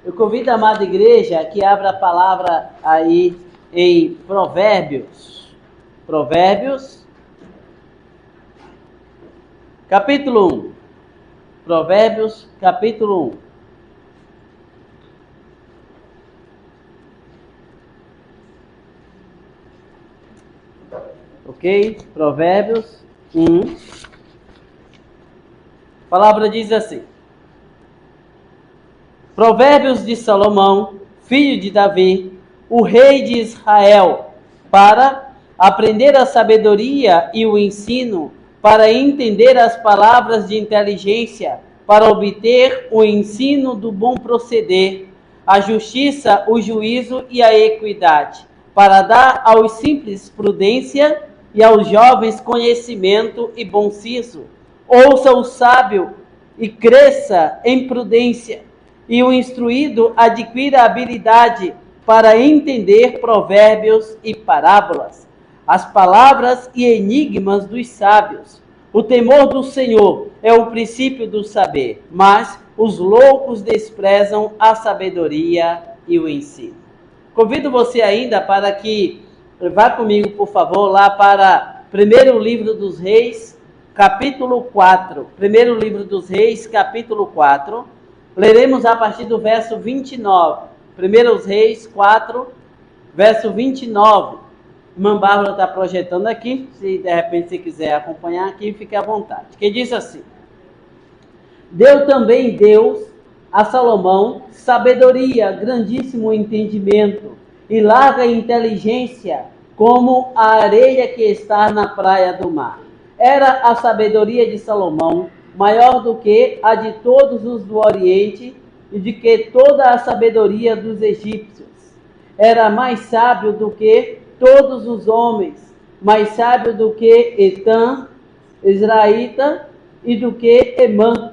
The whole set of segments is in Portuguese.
Eu convido a amada igreja que abra a palavra aí em Provérbios. Provérbios, capítulo 1. Provérbios, capítulo 1. Ok? Provérbios 1. A palavra diz assim: Provérbios de Salomão, filho de Davi, o rei de Israel, para aprender a sabedoria e o ensino, para entender as palavras de inteligência, para obter o ensino do bom proceder, a justiça, o juízo e a equidade, para dar aos simples prudência e aos jovens conhecimento e bom siso. Ouça o sábio e cresça em prudência, e o instruído adquira habilidade para entender provérbios e parábolas, as palavras e enigmas dos sábios. O temor do Senhor é o princípio do saber, mas os loucos desprezam a sabedoria e o ensino. Convido você ainda para que vá comigo, por favor, lá para primeiro livro dos Reis, capítulo 4. Primeiro livro dos Reis, capítulo 4. Leremos a partir do verso 29. Primeiros Reis 4, verso 29. Irmã Bárbara está projetando aqui. Se de repente você quiser acompanhar aqui, fique à vontade. Que diz assim: Deu também Deus a Salomão sabedoria, grandíssimo entendimento e larga inteligência, como a areia que está na praia do mar. Era a sabedoria de Salomão maior do que a de todos os do Oriente e de que toda a sabedoria dos egípcios. Era mais sábio do que todos os homens, mais sábio do que Etã, Israelita, e do que Emã,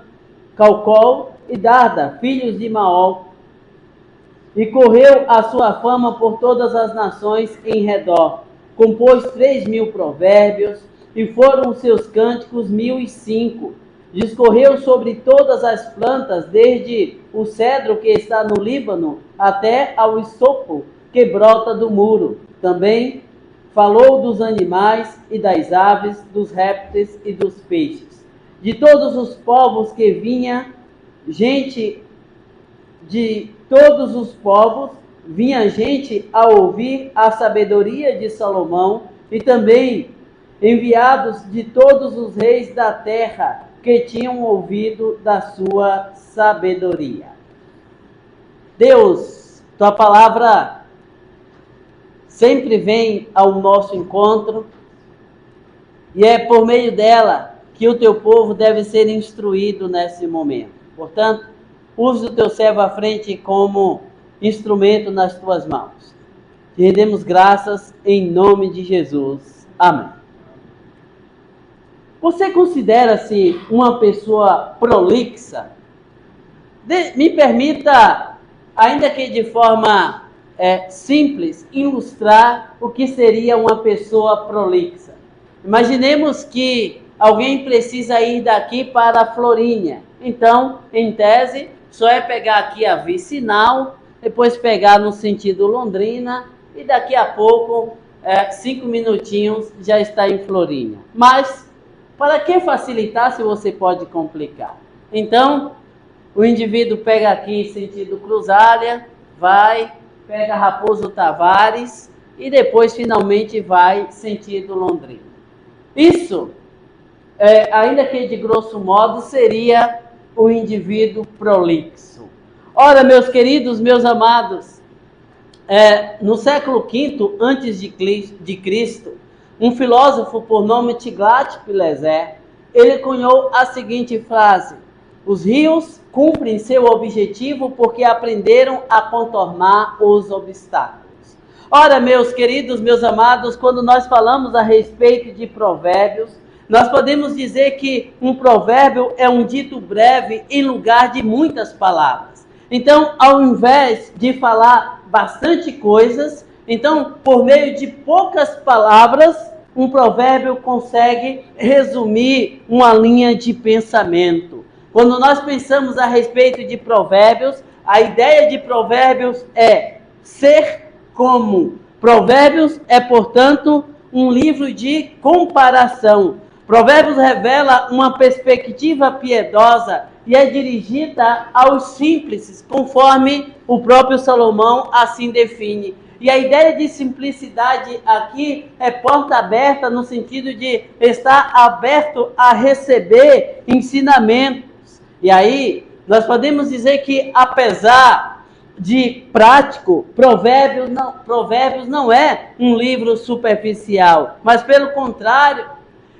Calcol e Darda, filhos de Maol. E correu a sua fama por todas as nações em redor. Compôs 3.000 provérbios, e foram os seus cânticos 1.005. Discorreu sobre todas as plantas, desde o cedro que está no Líbano, até ao isopo que brota do muro. Também falou dos animais e das aves, dos répteis e dos peixes. De todos os povos que vinha gente a ouvir a sabedoria de Salomão, e também enviados de todos os reis da terra que tinham ouvido da sua sabedoria. Deus, tua palavra sempre vem ao nosso encontro, e é por meio dela que o teu povo deve ser instruído nesse momento. Portanto, use o teu servo à frente como instrumento nas tuas mãos. Te rendemos graças em nome de Jesus. Amém. Você considera-se uma pessoa prolixa? Me permita, ainda que de forma simples, ilustrar o que seria uma pessoa prolixa. Imaginemos que alguém precisa ir daqui para Florinha. Então, em tese, só é pegar aqui a vicinal, depois pegar no sentido Londrina, e daqui a pouco, 5 minutinhos, já está em Florinha. Mas para que facilitar se você pode complicar? Então, o indivíduo pega aqui sentido Cruzália, vai, pega Raposo Tavares e depois finalmente vai sentido Londrina. Isso, ainda que de grosso modo, seria o indivíduo prolixo. Ora, meus queridos, meus amados, no século V antes de Cristo, um filósofo por nome Tiglat-Pileser, ele cunhou a seguinte frase: os rios cumprem seu objetivo porque aprenderam a contornar os obstáculos. Ora, meus queridos, meus amados, quando nós falamos a respeito de provérbios, nós podemos dizer que um provérbio é um dito breve em lugar de muitas palavras. Então, ao invés de falar bastante coisas, então, por meio de poucas palavras, um provérbio consegue resumir uma linha de pensamento. Quando nós pensamos a respeito de provérbios, A ideia de Provérbios é ser como. Provérbios é, portanto, um livro de comparação. Provérbios revela uma perspectiva piedosa e é dirigida aos simples, conforme o próprio Salomão assim define. E a ideia de simplicidade aqui é porta aberta no sentido de estar aberto a receber ensinamentos. E aí, nós podemos dizer que, apesar de prático, Provérbios não é um livro superficial, mas pelo contrário,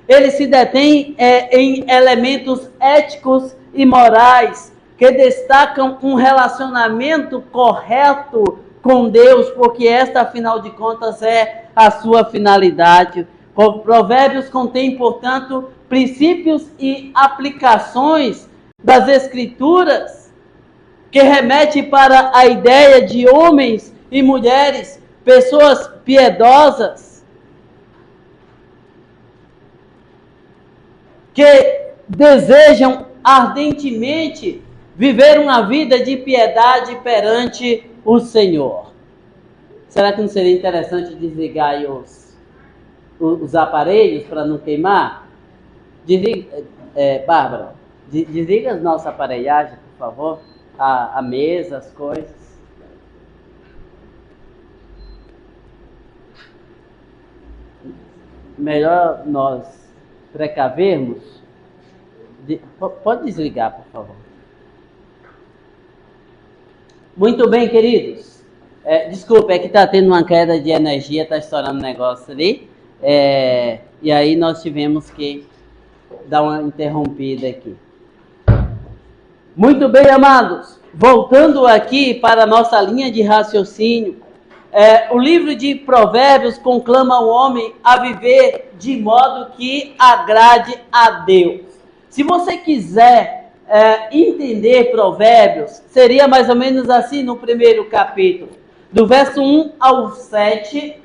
ele se detém em elementos éticos e morais que destacam um relacionamento correto com Deus, porque esta, afinal de contas, é a sua finalidade. Provérbios contém, portanto, princípios e aplicações das Escrituras que remete para a ideia de homens e mulheres, pessoas piedosas, que desejam ardentemente viver uma vida de piedade perante o Senhor. Será que não seria interessante desligar aí os aparelhos para não queimar? Bárbara, desliga as nossas aparelhagens, por favor. A mesa, as coisas. Melhor nós precavermos. Pode desligar, por favor. Muito bem, queridos. Desculpa, é que está tendo uma queda de energia, está estourando um negócio ali. E aí nós tivemos que dar uma interrompida aqui. Muito bem, amados. Voltando aqui para a nossa linha de raciocínio, o livro de Provérbios conclama o homem a viver de modo que agrade a Deus. Se você quiser entender Provérbios, seria mais ou menos assim no primeiro capítulo. Do verso 1 ao 7,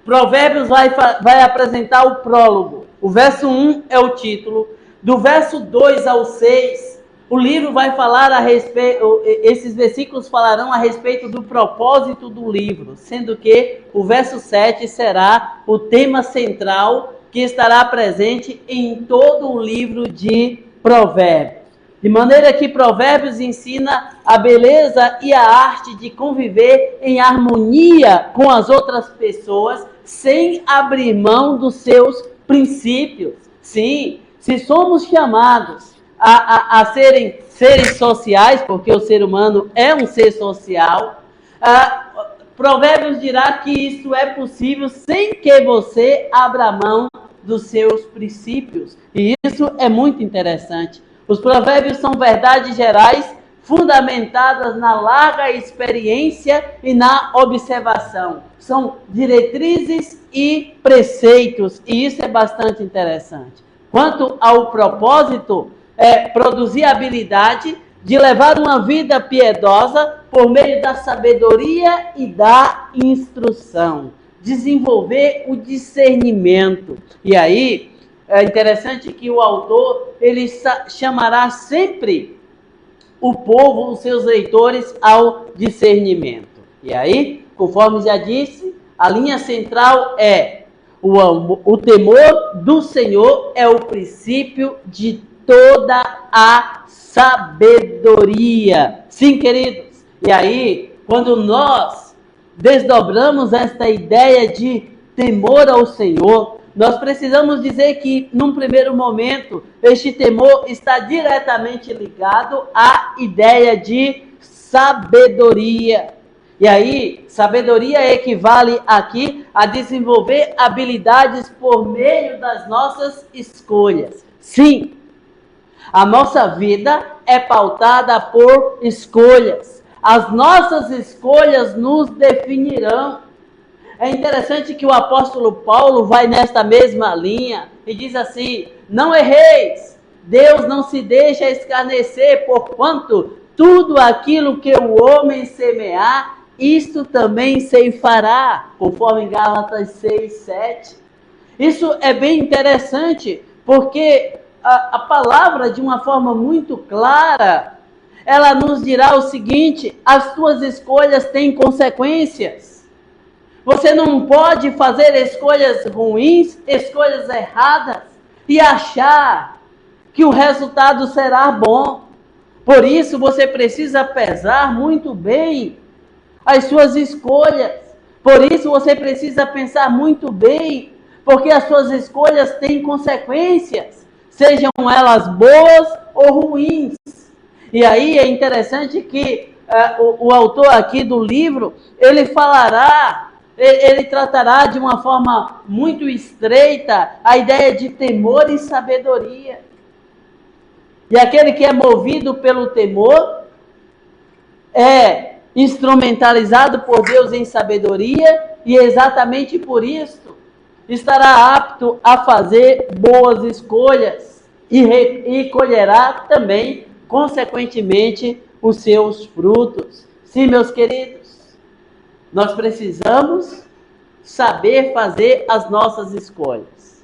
Provérbios vai apresentar o prólogo. O verso 1 é o título. Do verso 2 ao 6, o livro vai falar a respeito, esses versículos falarão a respeito do propósito do livro, sendo que o verso 7 será o tema central que estará presente em todo o livro de Provérbios. De maneira que Provérbios ensina a beleza e a arte de conviver em harmonia com as outras pessoas, sem abrir mão dos seus princípios. Sim, se somos chamados a serem seres sociais, porque o ser humano é um ser social, Provérbios dirá que isso é possível sem que você abra mão dos seus princípios. E isso é muito interessante. Os provérbios são verdades gerais, fundamentadas na larga experiência e na observação. São diretrizes e preceitos, e isso é bastante interessante. Quanto ao propósito, produzir a habilidade de levar uma vida piedosa por meio da sabedoria e da instrução. Desenvolver o discernimento. E aí, é interessante que o autor, ele chamará sempre o povo, os seus leitores, ao discernimento. E aí, conforme já disse, a linha central é o temor do Senhor é o princípio de toda a sabedoria. Sim, queridos. E aí, quando nós desdobramos esta ideia de temor ao Senhor, nós precisamos dizer que, num primeiro momento, este temor está diretamente ligado à ideia de sabedoria. E aí, sabedoria equivale aqui a desenvolver habilidades por meio das nossas escolhas. Sim, a nossa vida é pautada por escolhas. As nossas escolhas nos definirão. É interessante que o apóstolo Paulo vai nesta mesma linha e diz assim: não erreis, Deus não se deixa escarnecer, porquanto tudo aquilo que o homem semear, isto também ceifará, conforme em Gálatas 6, 7. Isso é bem interessante, porque a palavra, de uma forma muito clara, ela nos dirá o seguinte: as tuas escolhas têm consequências. Você não pode fazer escolhas ruins, escolhas erradas, e achar que o resultado será bom. Por isso você precisa pesar muito bem as suas escolhas. Por isso você precisa pensar muito bem, porque as suas escolhas têm consequências, sejam elas boas ou ruins. E aí é interessante que o autor aqui do livro, ele tratará de uma forma muito estreita a ideia de temor e sabedoria. E aquele que é movido pelo temor é instrumentalizado por Deus em sabedoria, e exatamente por isso estará apto a fazer boas escolhas e colherá também, consequentemente, os seus frutos. Sim, meus queridos, nós precisamos saber fazer as nossas escolhas.